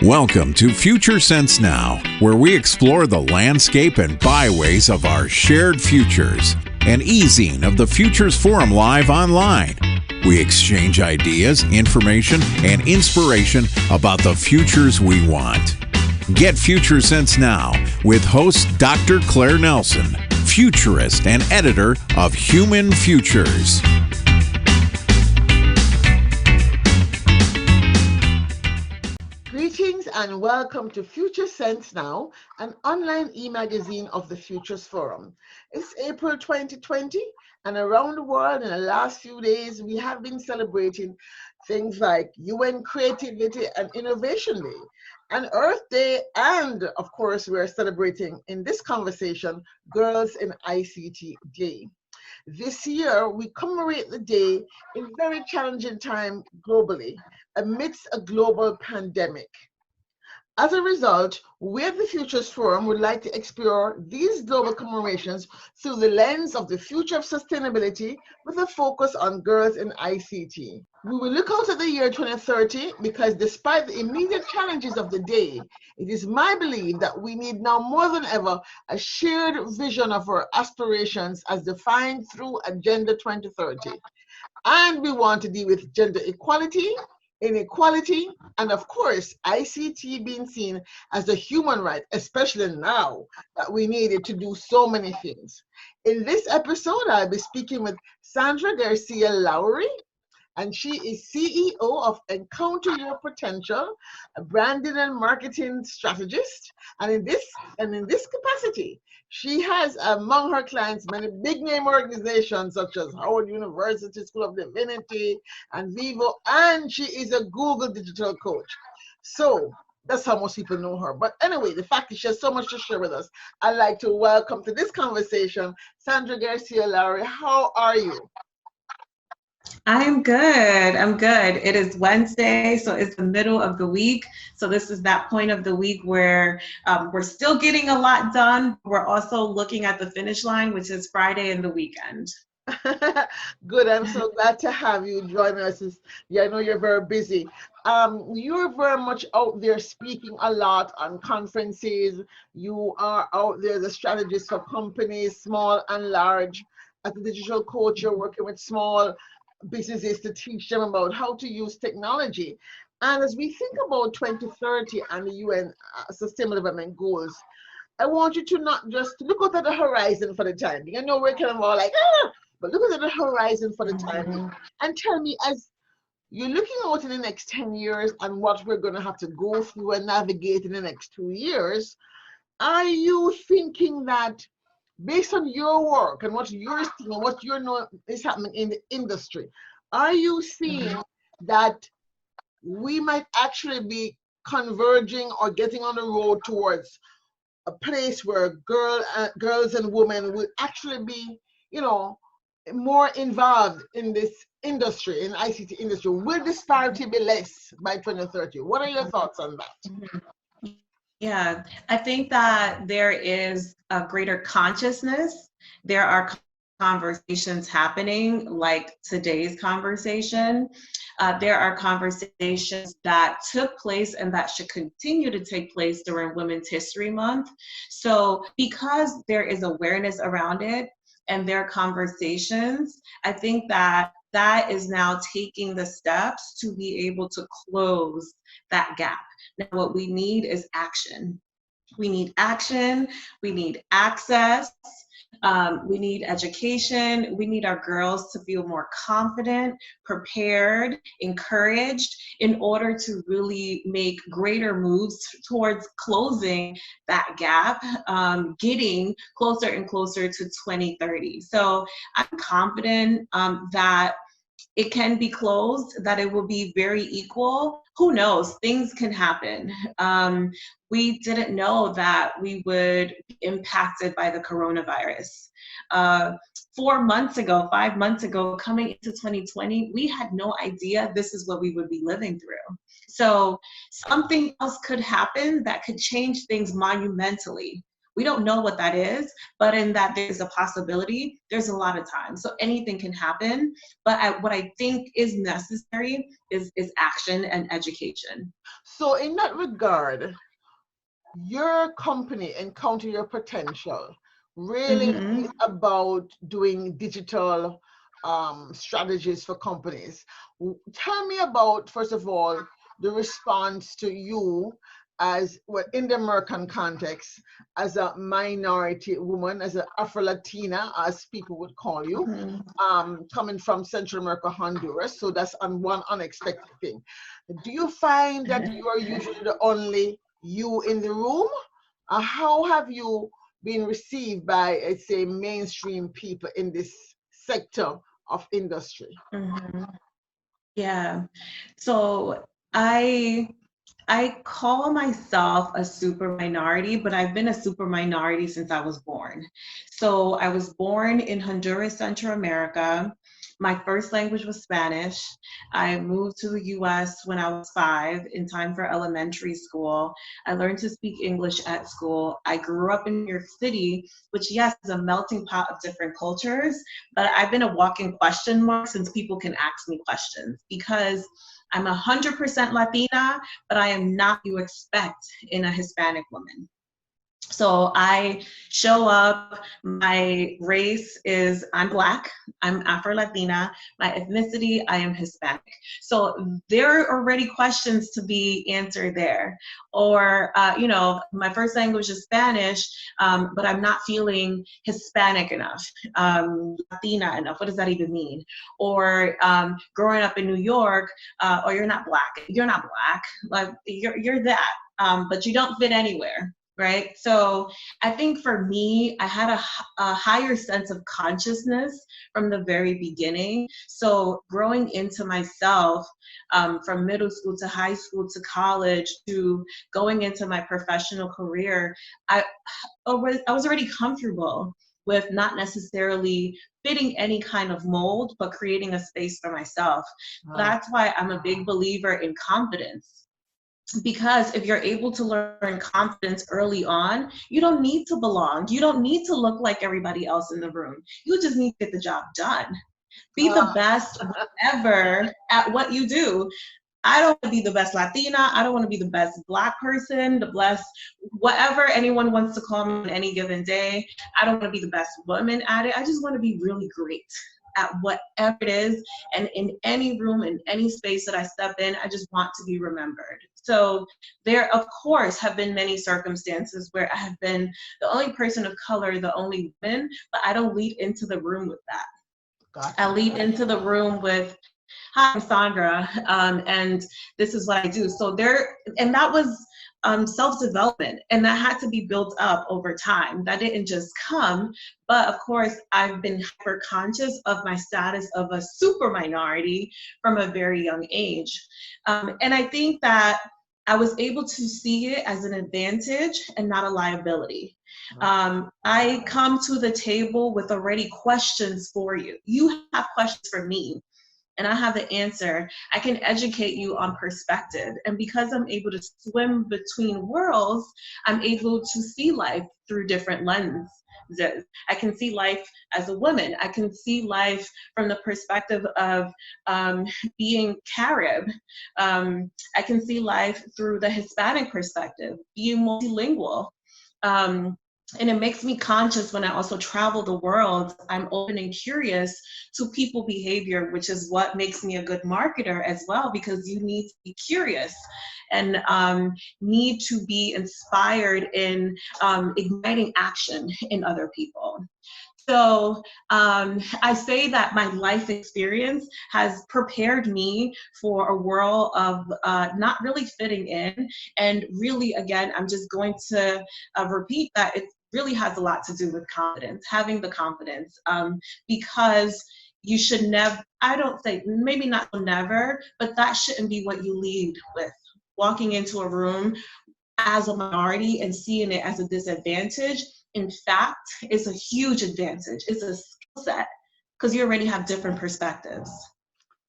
Welcome to Future Sense Now, where we explore the landscape and byways of our shared futures. An e-zine of the Futures Forum live online. We exchange ideas, information, and inspiration about the futures we want. Get Future Sense Now with host Dr. Claire Nelson, futurist and editor of Human Futures. Greetings and welcome to Future Sense Now, an online e-magazine of the Futures Forum. It's April 2020, and around the world in the last few days, we have been celebrating things like UN Creativity and Innovation Day, and Earth Day, and of course, we're celebrating in this conversation, Girls in ICT Day. This year, we commemorate the day in a very challenging time globally, amidst a global pandemic. As a result, we at the Futures Forum would like to explore these global commemorations through the lens of the future of sustainability with a focus on girls in ICT. We will look out at the year 2030 because despite the immediate challenges of the day, it is my belief that we need now more than ever a shared vision of our aspirations as defined through Agenda 2030. And we want to deal with gender equality, inequality, and of course, ICT being seen as a human right, especially now that we need it to do so many things. In this episode, I'll be speaking with SANDRA GARCIA, and she is CEO of Encounter Your Potential, a branding and marketing strategist. And in this capacity, she has among her clients many big name organizations such as Howard University School of Divinity and Vivo, and she is a Google digital coach. So that's how most people know her. But anyway, the fact is she has so much to share with us. I'd like to welcome to this conversation, SANDRA GARCIA. How are you? I'm good. It is Wednesday, so it's the middle of the week. So this is that point of the week where we're still getting a lot done. We're also looking at the finish line, which is Friday and the weekend. Good. I'm so glad to have you join us. I know you're very busy. You're very much out there speaking a lot on conferences. You are out there as a strategist for companies, small and large. As a digital coach, you're working with small businesses to teach them about how to use technology. And as we think about 2030 and the UN Sustainable Development Goals, I want you to not just look out at the horizon for the time being. I know we're kind of all like, but look at the horizon for the time being and tell me, as you're looking out in the next 10 years and what we're going to have to go through and navigate in the next 2 years, are you thinking that based on your work and what you're seeing and what you know is happening in the industry, are you seeing that we might actually be converging or getting on the road towards a place where girls and women will actually be, more involved in this industry, in ICT industry? Will disparity be less by 2030? What are your thoughts on that? Yeah, I think that there is a greater consciousness. There are conversations happening like today's conversation. There are conversations that took place and that should continue to take place during Women's History Month. So because there is awareness around it and there are conversations, I think that is now taking the steps to be able to close that gap. Now, what we need is action. We need action. We need access. We need education. We need our girls to feel more confident, prepared, encouraged in order to really make greater moves towards closing that gap, getting closer and closer to 2030. So I'm confident that it can be closed, that it will be very equal. Who knows? Things can happen. We didn't know that we would be impacted by the coronavirus. 4 months ago, 5 months ago, coming into 2020, we had no idea this is what we would be living through. So something else could happen that could change things monumentally. We don't know what that is, but in that there's a possibility, there's a lot of time. So anything can happen. But what I think is necessary is action and education. So in that regard, your company, Encounter Your Potential, really is about doing digital strategies for companies. Tell me about, first of all, the response to you as, well, in the American context, as a minority woman, as an Afro-Latina, as people would call you, coming from Central America, Honduras. So that's one unexpected thing. Do you find that you are usually the only you in the room? How have you been received by, let's say, mainstream people in this sector of industry? Yeah. So I call myself a super minority, but I've been a super minority since I was born. So I was born in Honduras, Central America. My first language was Spanish. I moved to the US when I was 5 in time for elementary school. I learned to speak English at school. I grew up in New York City, which, yes, is a melting pot of different cultures, but I've been a walking question mark since people can ask me questions, because I'm 100% Latina, but I am not what you expect in a Hispanic woman. So I show up, my race is, I'm Black, I'm Afro-Latina, my ethnicity, I am Hispanic. So there are already questions to be answered there. Or, you know, my first language is Spanish, but I'm not feeling Hispanic enough, Latina enough. What does that even mean? Or growing up in New York, or you're not Black, like you're that, but you don't fit anywhere. Right? So I think for me, I had a higher sense of consciousness from the very beginning. So growing into myself, from middle school to high school to college to going into my professional career, I was already comfortable with not necessarily fitting any kind of mold, but creating a space for myself. That's why I'm a big believer in confidence. Because if you're able to learn confidence early on, you don't need to belong. You don't need to look like everybody else in the room. You just need to get the job done. Be the best ever at what you do. I don't want to be the best Latina. I don't want to be the best Black person, the best whatever anyone wants to call me on any given day. I don't want to be the best woman at it. I just want to be really great at whatever it is. And in any room, in any space that I step in, I just want to be remembered. So there, of course, have been many circumstances where I have been the only person of color, the only woman, but I don't lead into the room with that. Gotcha. I lead into the room with, hi, I'm Sandra, and this is what I do. So there, and that was self-development, and that had to be built up over time. That didn't just come, but of course, I've been hyper conscious of my status of a super minority from a very young age. And I think that I was able to see it as an advantage and not a liability. I come to the table with already questions for you. You have questions for me, and I have the answer. I can educate you on perspective. And because I'm able to swim between worlds, I'm able to see life through different lenses. I can see life as a woman. I can see life from the perspective of being Carib. I can see life through the Hispanic perspective, being multilingual. And it makes me conscious when I also travel the world. I'm open and curious to people behavior, which is what makes me a good marketer as well, because you need to be curious and need to be inspired in igniting action in other people. So I say that my life experience has prepared me for a world of not really fitting in. And really, again, I'm just going to repeat that it really has a lot to do with confidence, having the confidence, because you should never, I don't say, maybe not never, but that shouldn't be what you lead with. Walking into a room as a minority and seeing it as a disadvantage, in fact, is a huge advantage. It's a skill set because you already have different perspectives.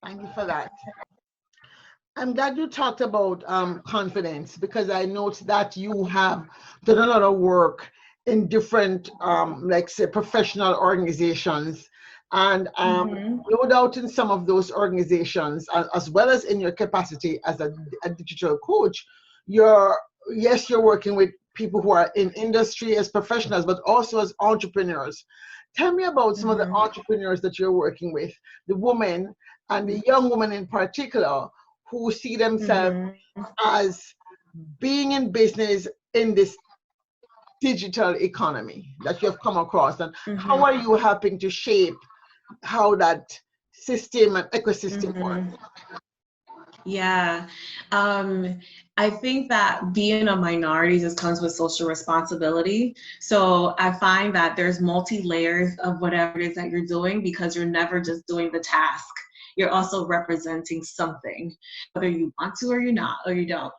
Thank you for that. I'm glad you talked about confidence, because I note that you have done a lot of work in different, like say, professional organizations. And no doubt in some of those organizations, as well as in your capacity as a digital coach, you're working with people who are in industry as professionals, but also as entrepreneurs. Tell me about some of the entrepreneurs that you're working with, the women and the young women in particular, who see themselves as being in business in this digital economy that you have come across, and how are you helping to shape how that system and ecosystem works? Yeah, I think that being a minority just comes with social responsibility. So I find that there's multi-layers of whatever it is that you're doing, because you're never just doing the task. You're also representing something, whether you want to or you're not, or you don't.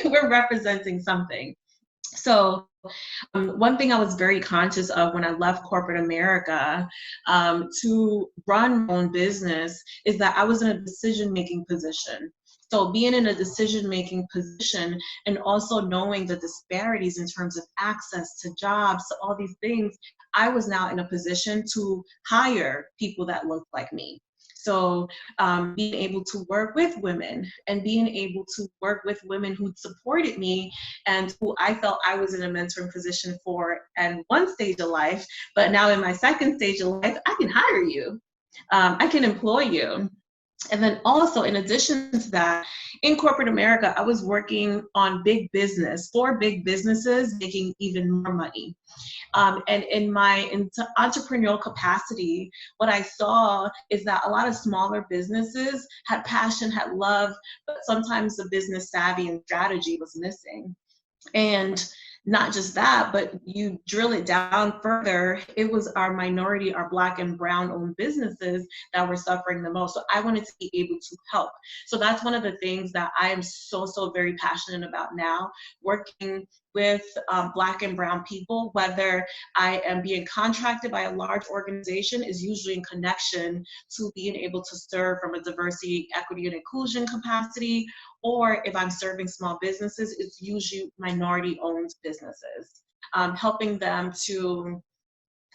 We're representing something. So one thing I was very conscious of when I left corporate America to run my own business is that I was in a decision-making position. So being in a decision-making position and also knowing the disparities in terms of access to jobs, to all these things, I was now in a position to hire people that looked like me. So being able to work with women and being able to work with women who supported me and who I felt I was in a mentoring position for at one stage of life, but now in my second stage of life, I can hire you. I can employ you. And then also, in addition to that, in corporate America, I was working on big business, for big businesses, making even more money. And in my entrepreneurial capacity, what I saw is that a lot of smaller businesses had passion, had love, but sometimes the business savvy and strategy was missing. And not just that, but you drill it down further, it was our minority, our Black and brown owned businesses that were suffering the most. So I wanted to be able to help. So that's one of the things that I am so very passionate about now, working with Black and brown people. Whether I am being contracted by a large organization is usually in connection to being able to serve from a diversity, equity, and inclusion capacity, or if I'm serving small businesses, it's usually minority-owned businesses, helping them to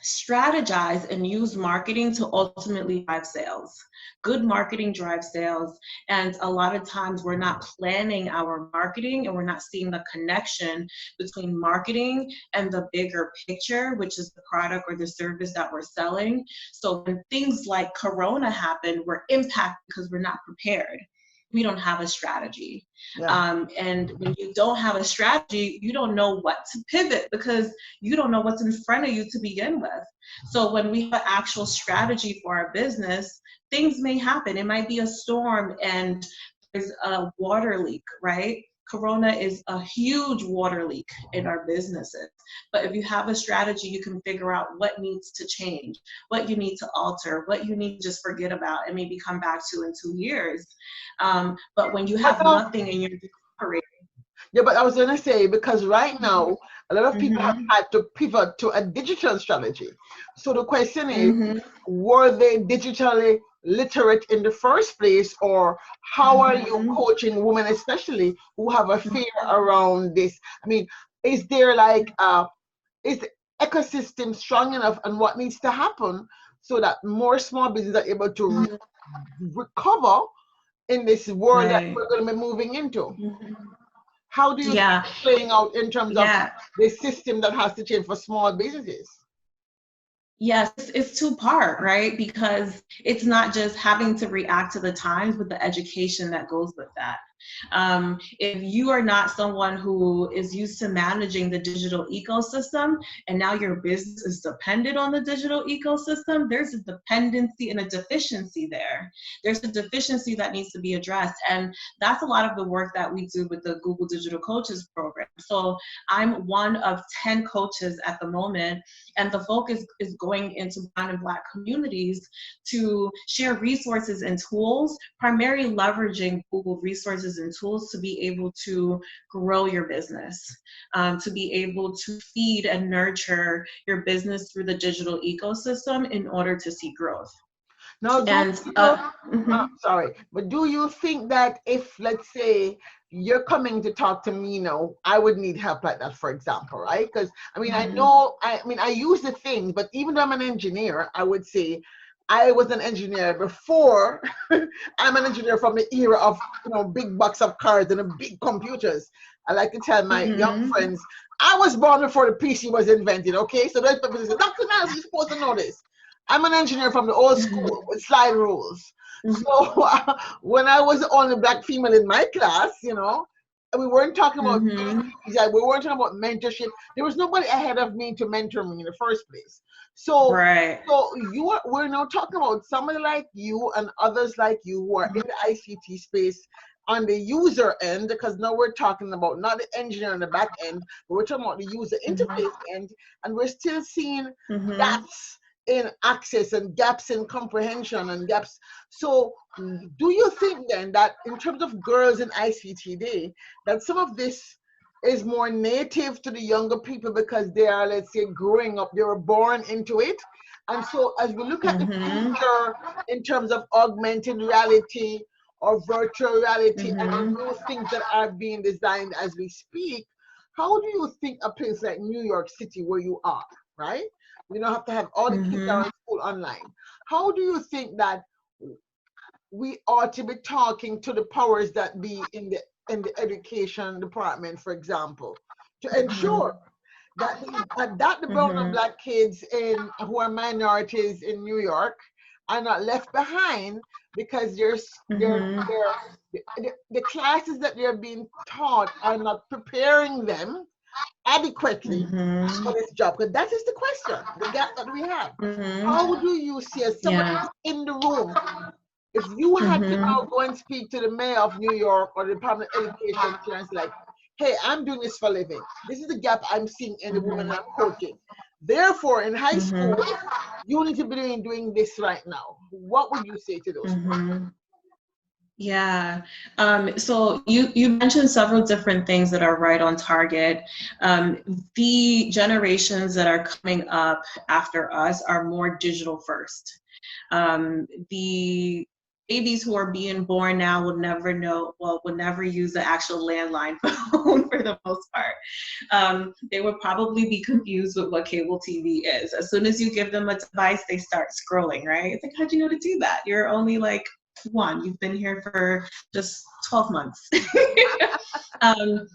strategize and use marketing to ultimately drive sales. Good marketing drives sales, and a lot of times we're not planning our marketing and we're not seeing the connection between marketing and the bigger picture, which is the product or the service that we're selling. So when things like Corona happen, we're impacted because we're not prepared. We don't have a strategy. Yeah. And when you don't have a strategy, you don't know what to pivot because you don't know what's in front of you to begin with. So when we have an actual strategy for our business, things may happen. It might be a storm and there's a water leak, right? Corona is a huge water leak in our businesses. But if you have a strategy, you can figure out what needs to change, what you need to alter, what you need to just forget about and maybe come back to in 2 years. But when you have nothing and you're just operating. Yeah, but I was going to say, because right now, a lot of people have had to pivot to a digital strategy. So the question is, were they digitally literate in the first place, or how are you coaching women, especially who have a fear around this? I mean, is there like, is the ecosystem strong enough, and what needs to happen so that more small businesses are able to recover in this world that we're going to be moving into? How do you see it playing out in terms of the system that has to change for small businesses? Yes, it's two-part, right? Because it's not just having to react to the times, but the education that goes with that. If you are not someone who is used to managing the digital ecosystem and now your business is dependent on the digital ecosystem, there's a dependency and a deficiency there. There's a deficiency that needs to be addressed. And that's a lot of the work that we do with the Google Digital Coaches Program. So I'm one of 10 coaches at the moment, and the focus is going into brown and Black communities to share resources and tools, primarily leveraging Google resources and tools to be able to grow your business, to be able to feed and nurture your business through the digital ecosystem in order to see growth. Now, And mhm. sorry, but do you think that if, let's say, you're coming to talk to me now, I would need help like that, for example, right? Because I mean, Mhm. I use the things, but even though I'm an engineer, I would say I was an engineer before. I'm an engineer from the era of, big box of cards and the big computers. I like to tell my young Mhm. friends, I was born before the PC was invented. Okay, so those people say, Dr. Niles, you're supposed to know this. I'm an engineer from the old school with slide rules. So when I was the only black female in my class, we weren't talking about Mhm. we weren't talking about mentorship. There was nobody ahead of me to mentor me in the first place. So Right. we're now talking about somebody like you and others like you who are in the ICT space on the user end, because now we're talking about not the engineer on the back end, but we're talking about the user Mhm. interface end, and we're still seeing Mhm. gaps in access and gaps in comprehension and gaps. So do you think then that in terms of girls in ICT day, that some of this is more native to the younger people because they are, let's say, growing up, they were born into it? And so as we look at the Mhm. future in terms of augmented reality or virtual reality and the Mhm. new things that are being designed as we speak, how do you think a place like New York City, where you are, right? We don't have to have all the kids that are Mhm. in school online. How do you think that we ought to be talking to the powers that be in the education department, for example, to ensure Mhm. that the brown and Mhm. black kids in who are minorities in New York are not left behind, because Mhm. the classes that they're being taught are not preparing them adequately for Mhm. this job? Because that is the question, the gap that we have. Mhm. How do you see, as somebody Yeah. who's in the room, if you had to now Mhm. go and speak to the mayor of New York or the Department of Education, and it's like, hey, I'm doing this for a living. This is the gap I'm seeing in the woman Mhm. I'm coaching. Therefore, in high Mhm. school, you need to be doing this right now. What would you say to those people? Mhm. Yeah. So you mentioned several different things that are right on target. The generations that are coming up after us are more digital first. The babies who are being born now will never know, well, will never use the actual landline phone for the most part. They would probably be confused with what cable TV is. As soon as you give them a device, they start scrolling, right? It's like, how'd you know to do that? You're only like one. You've been here for just 12 months. um,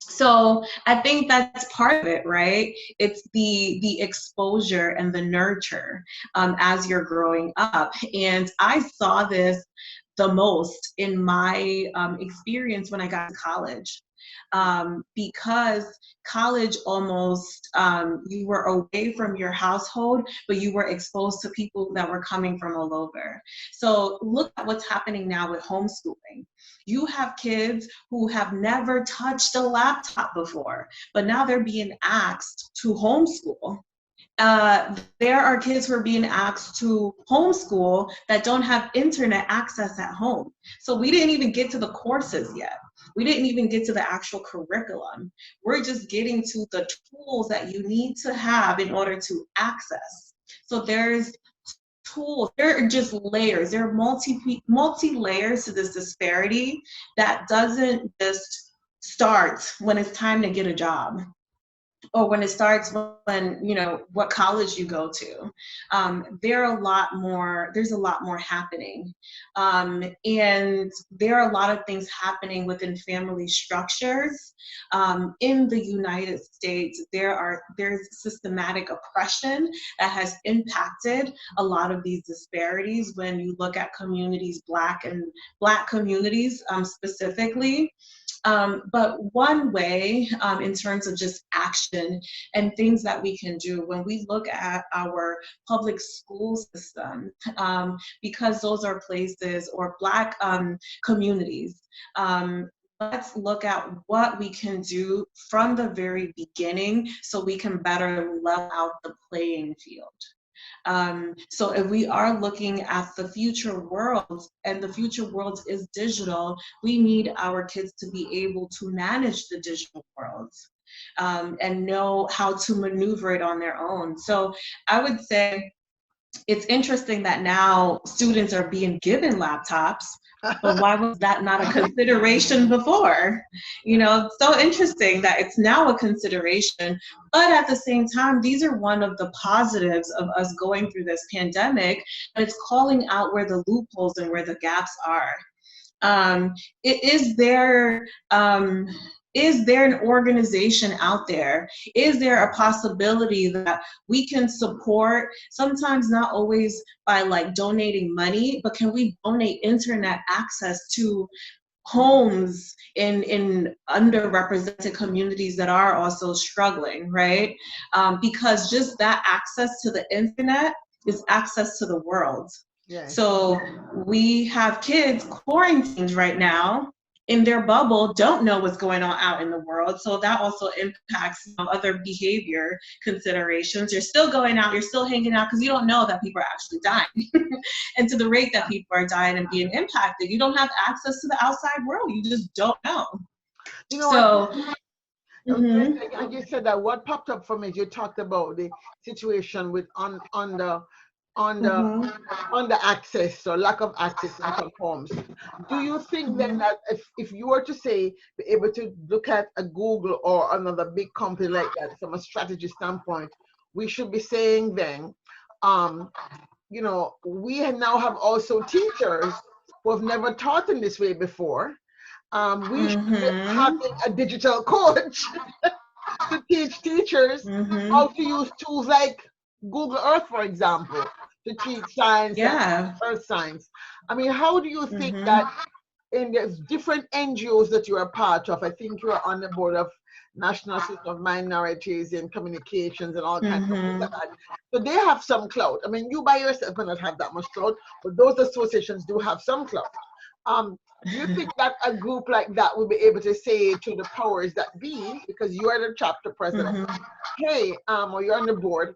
so I think that's part of it, right? It's the exposure and the nurture as you're growing up. And I saw this the most in my experience when I got to college. Because college almost, you were away from your household, but you were exposed to people that were coming from all over. So look at what's happening now with homeschooling. You have kids who have never touched a laptop before, but now they're being asked to homeschool. There are kids who are being asked to homeschool that don't have internet access at home. So we didn't even get to the courses yet. We didn't even get to the actual curriculum. We're just getting to the tools that you need to have in order to access. So there's tools, there are just layers, there are multi layers to this disparity that doesn't just start when it's time to get a job, or when it starts, when what college you go to. There's a lot more happening, and there are a lot of things happening within family structures. In the United States, there's systematic oppression that has impacted a lot of these disparities. When you look at communities, black communities specifically. But one way, in terms of just action and things that we can do when we look at our public school system, because those are places, or Black communities, let's look at what we can do from the very beginning so we can better level out the playing field. So if we are looking at the future world, and the future world is digital, we need our kids to be able to manage the digital world, and know how to maneuver it on their own. So I would say it's interesting that now students are being given laptops, but why was that not a consideration before? You know, it's so interesting that it's now a consideration, but at the same time, these are one of the positives of us going through this pandemic, and it's calling out where the loopholes and where the gaps are. Is there an organization out there? Is there a possibility that we can support, sometimes not always by like donating money, but can we donate internet access to homes in underrepresented communities that are also struggling, right? Because just that access to the internet is access to the world. Yes. So we have kids quarantined right now in their bubble, don't know what's going on out in the world. So that also impacts, you know, other behavior considerations. You're still going out, you're still hanging out because you don't know that people are actually dying. And to the rate that people are dying and being impacted, you don't have access to the outside world. You just don't know. You know, So, and you said that what popped up for me, you talked about the situation with on the access or lack of access in some homes. Do you think then that if you were to say be able to look at a Google or another big company like that from a strategy standpoint, we should be saying then, you know, we now have also teachers who have never taught in this way before. We should be having a digital coach to teach teachers how to use tools like Google Earth, for example, to teach science and earth science. I mean, how do you think that in the different NGOs that you are part of, I think you are on the board of National Association of Minorities in Communications and all kinds of things like that. So they have some clout. I mean, you by yourself may not have that much clout, but those associations do have some clout. Do you think that a group like that will be able to say to the powers that be, because you are the chapter president, hey, or you're on the board,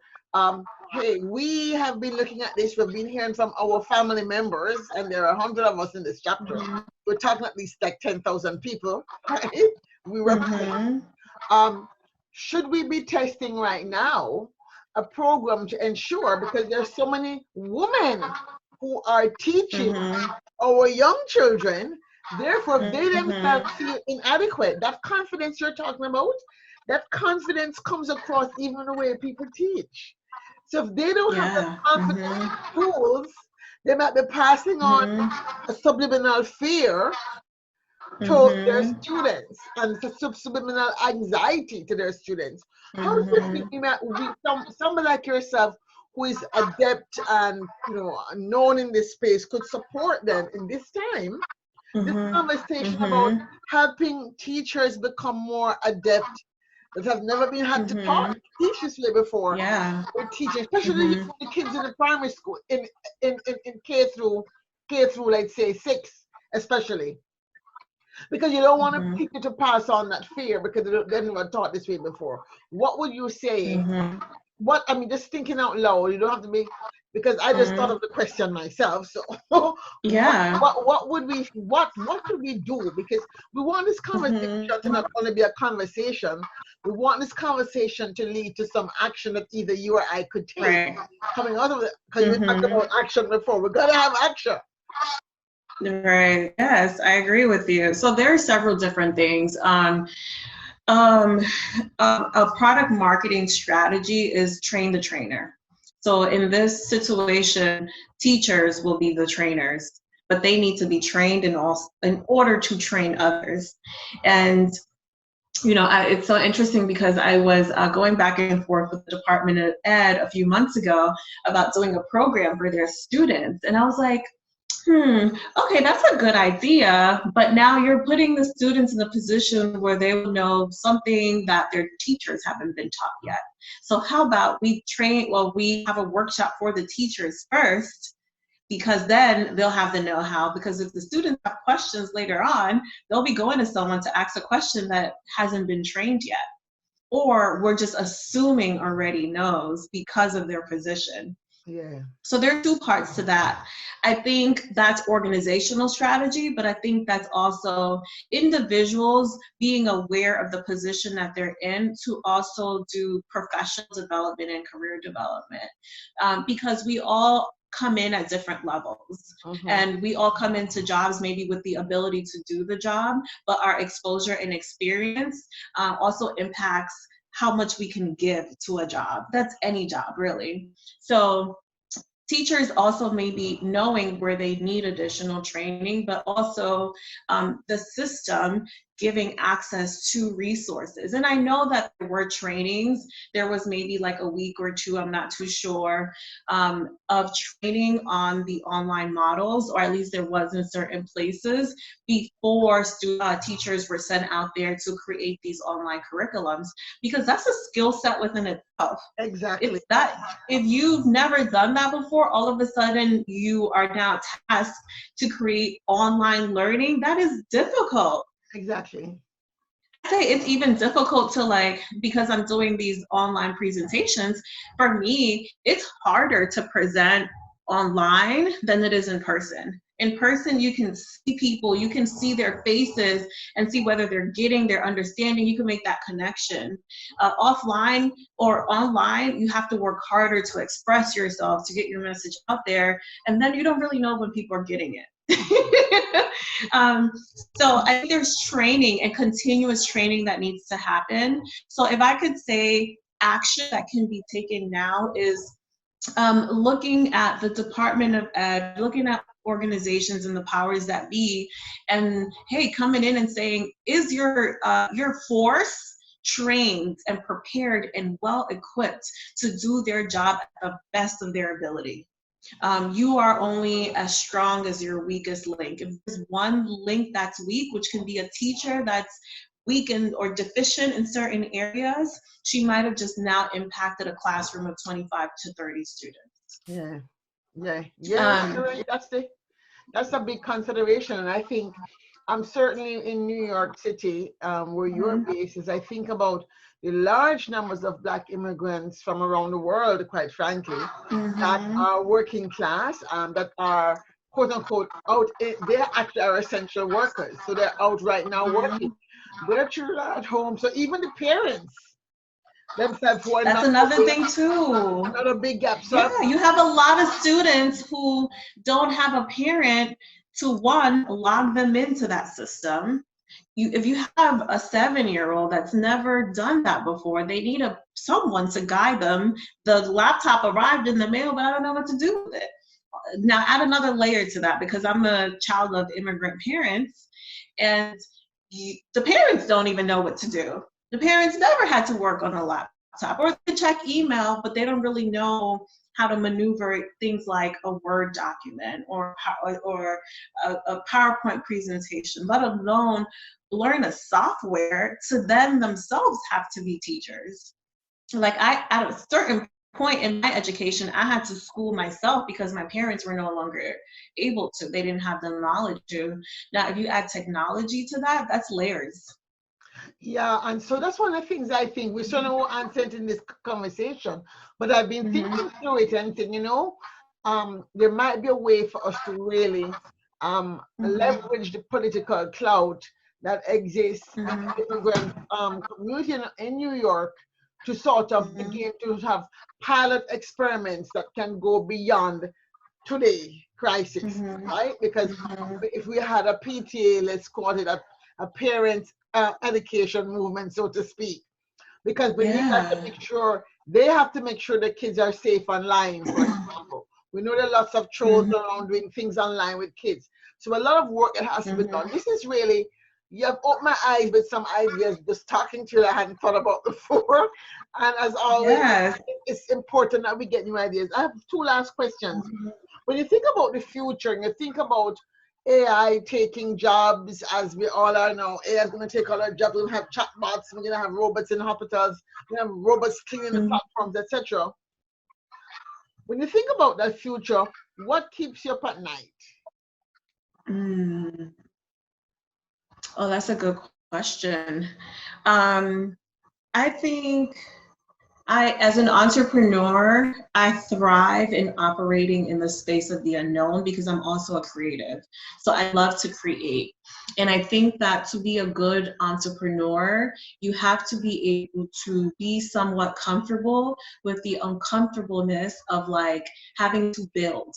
hey, we have been looking at this, we've been hearing from our family members, and there are 100 of us in this chapter. We're talking at least like 10,000 people, right? We represent. Should we be testing right now a program to ensure, because there's so many women who are teaching our young children, therefore they themselves feel inadequate. That confidence you're talking about, that confidence comes across even the way people teach. So if they don't have the confidence tools, they might be passing on a subliminal fear to their students and subliminal anxiety to their students. How do you think we might, somebody like yourself who is adept and, you know, known in this space could support them in this time? This conversation about helping teachers become more adept that have never been had to teach this way before. With teaching, especially the kids in the primary school, in K through let's say 6, especially. Because you don't want people to pass on that fear because they never taught this way before. What would you say? What, I mean, just thinking out loud, you don't have to be, because I just thought of the question myself. So what would we, what could we do? Because we want this conversation to not only be a conversation, we want this conversation to lead to some action that either you or I could take coming out of it. Because we talked about action before. We're gonna have action. Right. Yes, I agree with you. So there are several different things. A product marketing strategy is train the trainer. So in this situation, teachers will be the trainers, but they need to be trained in order to train others. And you know, it's so interesting because I was going back and forth with the Department of Ed a few months ago about doing a program for their students, and I was like, okay, that's a good idea, but now you're putting the students in a position where they will know something that their teachers haven't been taught yet. So how about we have a workshop for the teachers first, because then they'll have the know-how, because if the students have questions later on, they'll be going to someone to ask a question that hasn't been trained yet, or we're just assuming already knows because of their position. Yeah. So there are two parts to that. I think that's organizational strategy, but I think that's also individuals being aware of the position that they're in to also do professional development and career development, because we all come in at different levels, and we all come into jobs maybe with the ability to do the job, but our exposure and experience also impacts how much we can give to a job. That's any job, really. So teachers also may be knowing where they need additional training, but also the system giving access to resources. And I know that there were trainings, there was maybe like a week or two, I'm not too sure, of training on the online models, or at least there was in certain places before teachers were sent out there to create these online curriculums, because that's a skill set within itself. Exactly. It's that if you've never done that before, all of a sudden you are now tasked to create online learning. That is difficult. Exactly. I say it's even difficult to, like, because I'm doing these online presentations, for me, it's harder to present online than it is in person. In person, you can see people, you can see their faces and see whether they're getting, they're understanding, you can make that connection. Offline or online, you have to work harder to express yourself, to get your message out there, and then you don't really know when people are getting it. So I think there's training and continuous training that needs to happen. So if I could say action that can be taken now is looking at the Department of Ed, looking at organizations and the powers that be, and hey, coming in and saying, is your force trained and prepared and well equipped to do their job at the best of their ability? You are only as strong as your weakest link. If there's one link that's weak, which can be a teacher that's weak or deficient in certain areas, she might have just now impacted a classroom of 25 to 30 students. That's a big consideration. And I think I'm certainly in New York City, where your base is. I think about the large numbers of Black immigrants from around the world, quite frankly, that are working class, that are quote unquote out. They actually are essential workers, so they're out right now working. Their children are at home, so even the parents themselves who are That's not another thing too. Another big gap. So yeah, you have a lot of students who don't have a parent to, one, log them into that system. If you have a 7-year-old that's never done that before, they need someone to guide them. The laptop arrived in the mail, but I don't know what to do with it. Now add another layer to that, because I'm a child of immigrant parents, and the parents don't even know what to do. The parents never had to work on a laptop, or they check email, but they don't really know how to maneuver things like a Word document or a PowerPoint presentation, let alone learn a software to then themselves have to be teachers. Like at a certain point in my education, I had to school myself because my parents were no longer able to. They didn't have the knowledge to. Now, if you add technology to that, that's layers. Yeah, and so that's one of the things I think we sort of answered in this conversation, but I've been thinking through it and thinking, there might be a way for us to really leverage the political clout that exists in the immigrant community in New York to sort of begin to have pilot experiments that can go beyond today crisis, right? Because if we had a PTA, let's call it a parent education movement, so to speak, because we need to make sure they have to make sure the kids are safe online, for example. We know there are lots of trolls around doing things online with kids. So a lot of work that has to be done. This is really, you have opened my eyes with some ideas just talking to you that I hadn't thought about before. And as always, it's important that we get new ideas. I have 2 last questions. When you think about the future and you think about AI taking jobs, as we all are now, AI is going to take all our jobs. We're going to have chatbots, we're going to have robots in hospitals, we're going to have robots cleaning the platforms, etc. When you think about that future, what keeps you up at night? Oh, that's a good question. I think As an entrepreneur, I thrive in operating in the space of the unknown because I'm also a creative. So I love to create. And I think that to be a good entrepreneur, you have to be able to be somewhat comfortable with the uncomfortableness of like having to build.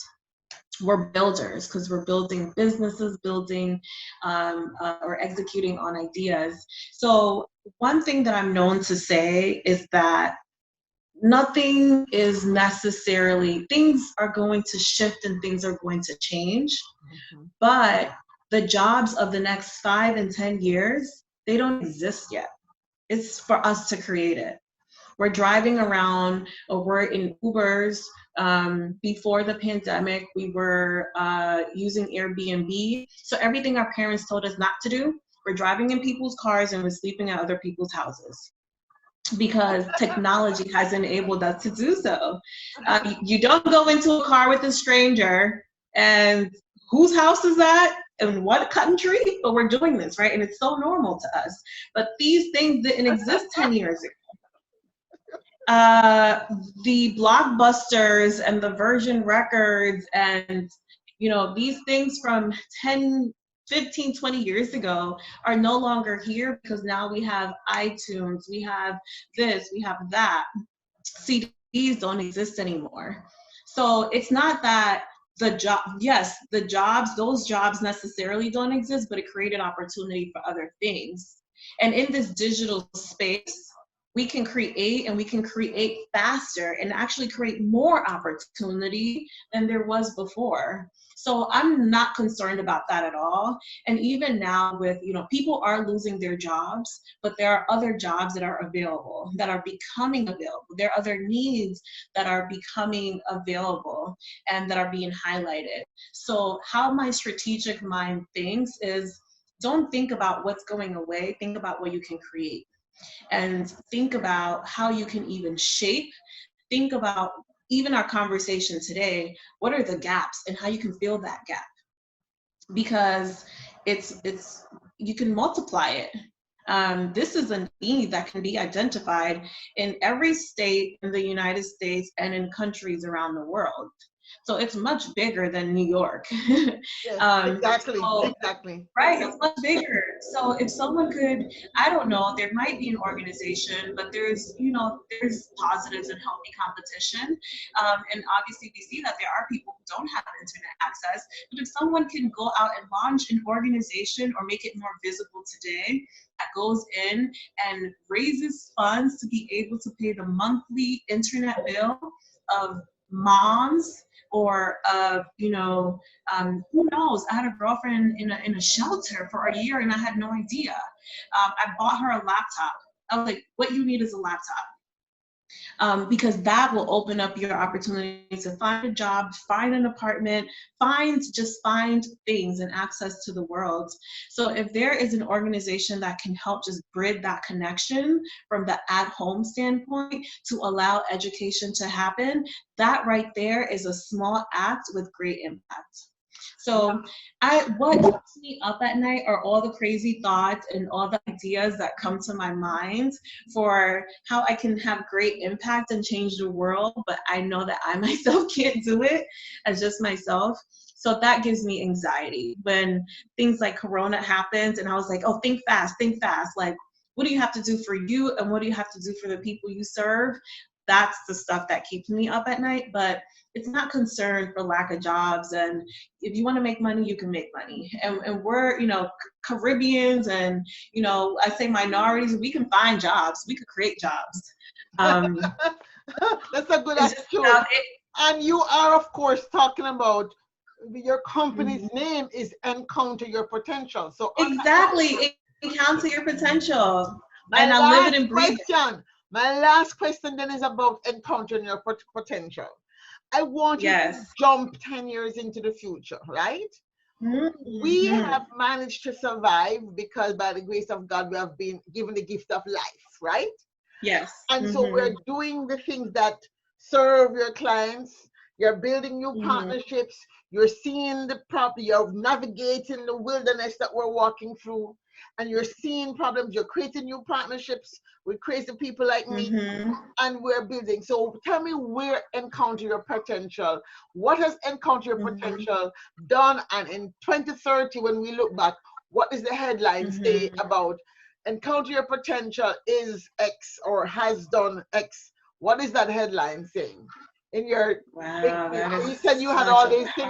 We're builders because we're building businesses, building or executing on ideas. So one thing that I'm known to say is that nothing is necessarily, things are going to shift and things are going to change, but the jobs of the next 5 and 10 years, they don't exist yet. It's for us to create it. We're driving around, or we're in Ubers. Before the pandemic, we were using Airbnb. So everything our parents told us not to do, we're driving in people's cars and we're sleeping at other people's houses, because technology has enabled us to do so. You don't go into a car with a stranger and whose house is that in what country, but we're doing this, right? And it's so normal to us. But these things didn't exist 10 years ago. The Blockbusters and the Virgin Records and, you know, these things from 10, 15, 20 years ago are no longer here because now we have iTunes, we have this, we have that. CDs don't exist anymore. So it's not that those jobs necessarily don't exist, but it created opportunity for other things. And in this digital space, we can create, and we can create faster and actually create more opportunity than there was before. So I'm not concerned about that at all. And even now with, you know, people are losing their jobs, but there are other jobs that are available, that are becoming available. There are other needs that are becoming available and that are being highlighted. So how my strategic mind thinks is, don't think about what's going away, think about what you can create. And think about how you can even shape, think about even our conversation today, what are the gaps and how you can fill that gap? Because it's you can multiply it. This is a need that can be identified in every state in the United States and in countries around the world. So it's much bigger than New York. Yes, exactly, exactly. Right, it's much bigger. So if someone could, I don't know, there might be an organization, but there's, you know, there's positives in healthy competition. And obviously we see that there are people who don't have internet access, but if someone can go out and launch an organization or make it more visible today, that goes in and raises funds to be able to pay the monthly internet bill of moms, or you know, who knows? I had a girlfriend in a shelter for a year and I had no idea. I bought her a laptop. I was like, what you need is a laptop. Because that will open up your opportunity to find a job, find an apartment, find things and access to the world. So if there is an organization that can help just bridge that connection from the at-home standpoint to allow education to happen, that right there is a small act with great impact. So what keeps me up at night are all the crazy thoughts and all the ideas that come to my mind for how I can have great impact and change the world, but I know that I myself can't do it as just myself. So that gives me anxiety when things like Corona happens and I was like, oh, think fast. Like, what do you have to do for you and what do you have to do for the people you serve? That's the stuff that keeps me up at night, but it's not concern for lack of jobs. And if you want to make money, you can make money. And we're, you know, Caribbeans and, you know, I say minorities, we can find jobs, we could create jobs. That's a good attitude. And you are, of course, talking about your company's name is Encounter Your Potential. So exactly, encounter your potential. And I live it and breathe it. My last question then is about encountering your potential. I want you to jump 10 years into the future, right? We have managed to survive because by the grace of God, we have been given the gift of life, right? Yes. And so we're doing the things that serve your clients. You're building new partnerships. You're seeing the problem, you're navigating the wilderness that we're walking through, and you're seeing problems, you're creating new partnerships with crazy people like me, and we're building. So tell me where Encounter Your Potential, what has Encounter Your Potential done? And in 2030, when we look back, what is the headline say about Encounter Your Potential is X or has done X? What is that headline saying? In your, you said you had all these things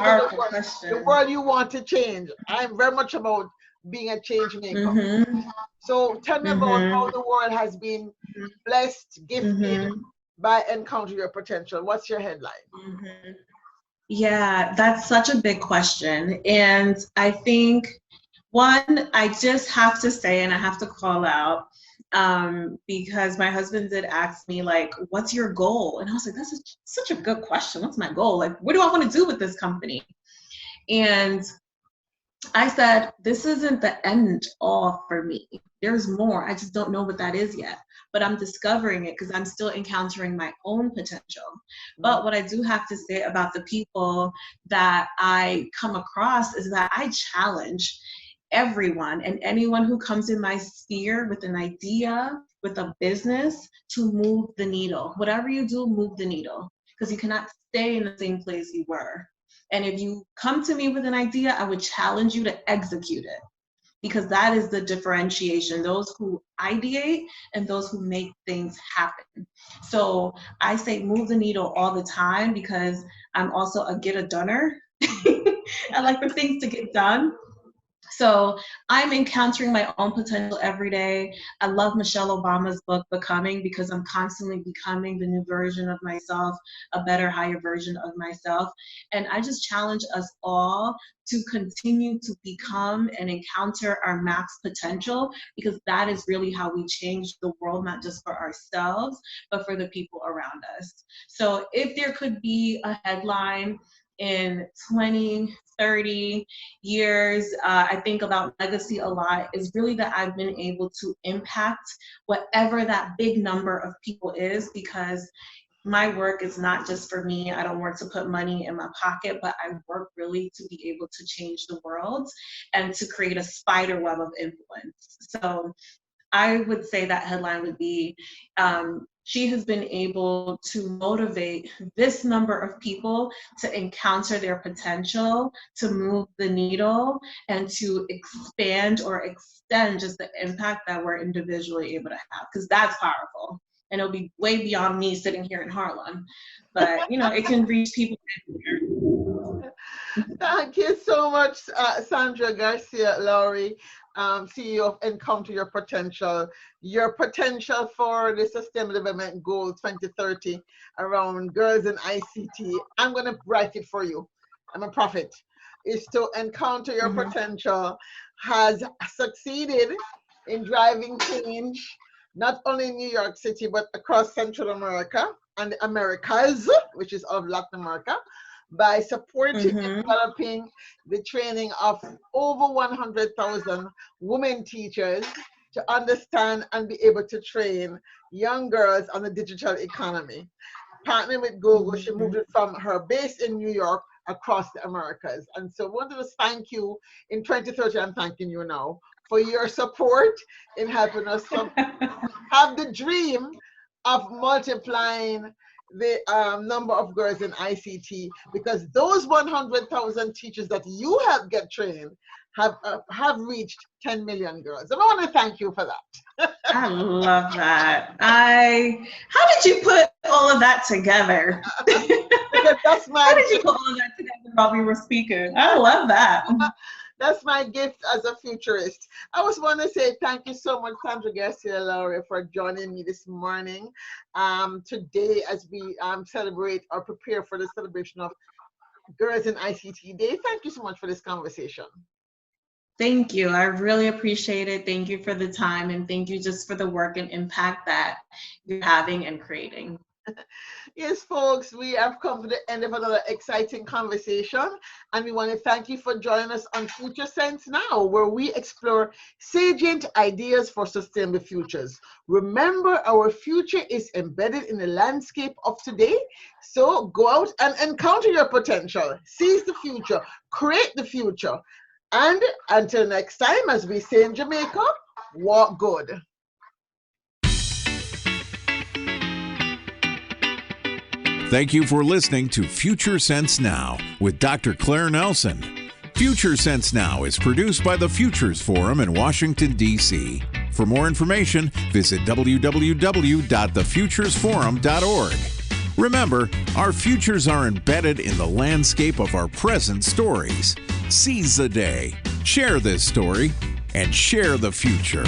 in the world you want to change. I'm very much about being a change maker. So tell me about how the world has been blessed, gifted by Encounter Your Potential. What's your headline? Yeah, that's such a big question. And I think one, I just have to say, and I have to call out, because my husband did ask me, like, what's your goal? And I was like, that's such a good question. What's my goal? Like, what do I want to do with this company? And I said, this isn't the end all for me. There's more. I just don't know what that is yet. But I'm discovering it because I'm still encountering my own potential. But what I do have to say about the people that I come across is that I challenge everyone and anyone who comes in my sphere with an idea, with a business, to move the needle. Whatever you do, move the needle, because you cannot stay in the same place you were. And if you come to me with an idea, I would challenge you to execute it, because that is the differentiation, those who ideate and those who make things happen. So I say move the needle all the time, because I'm also a get-a-doner. I like for things to get done. So I'm encountering my own potential every day. I love Michelle Obama's book, Becoming, because I'm constantly becoming the new version of myself, a better, higher version of myself. And I just challenge us all to continue to become and encounter our max potential, because that is really how we change the world, not just for ourselves, but for the people around us. So if there could be a headline in 20, 30 years, I think about legacy a lot, is really that I've been able to impact whatever that big number of people is, because my work is not just for me. I don't work to put money in my pocket, but I work really to be able to change the world and to create a spider web of influence. So I would say that headline would be, she has been able to motivate this number of people to encounter their potential, to move the needle, and to expand or extend just the impact that we're individually able to have, because that's powerful. And it'll be way beyond me sitting here in Harlem, but you know, it can reach people everywhere. Thank you so much, Sandra Garcia Lowry, CEO of Encounter Your Potential. Your potential for the Sustainable Development Goal 2030 around girls in ICT, I'm going to write it for you. I'm a prophet. Is to Encounter Your Potential has succeeded in driving change, not only in New York City, but across Central America and the Americas, which is of Latin America, by supporting and developing the training of over 100,000 women teachers to understand and be able to train young girls on the digital economy. Partnering with Google, she moved it from her base in New York across the Americas. And so I wanted to thank you in 2030, I'm thanking you now, for your support in helping us to have the dream of multiplying the number of girls in ICT, because those 100,000 teachers that you help get trained have reached 10 million girls. And I want to thank you for that. I love that. How did you put all of that together? That's my How did you put all of that together while we were speaking? I love that. That's my gift as a futurist. I just want to say thank you so much, Sandra Garcia Lowry, for joining me this morning. Today, as we celebrate or prepare for the celebration of Girls in ICT Day. Thank you so much for this conversation. Thank you. I really appreciate it. Thank you for the time, and thank you just for the work and impact that you're having and creating. Yes, folks, we have come to the end of another exciting conversation, and we want to thank you for joining us on Future Sense Now, where we explore salient ideas for sustainable futures. Remember, our future is embedded in the landscape of today, so go out and encounter your potential, seize the future, create the future, and until next time, as we say in Jamaica, walk good. Thank you for listening to Future Sense Now with Dr. Claire Nelson. Future Sense Now is produced by the Futures Forum in Washington, D.C. For more information, visit www.thefuturesforum.org. Remember, our futures are embedded in the landscape of our present stories. Seize the day, share this story, and share the future.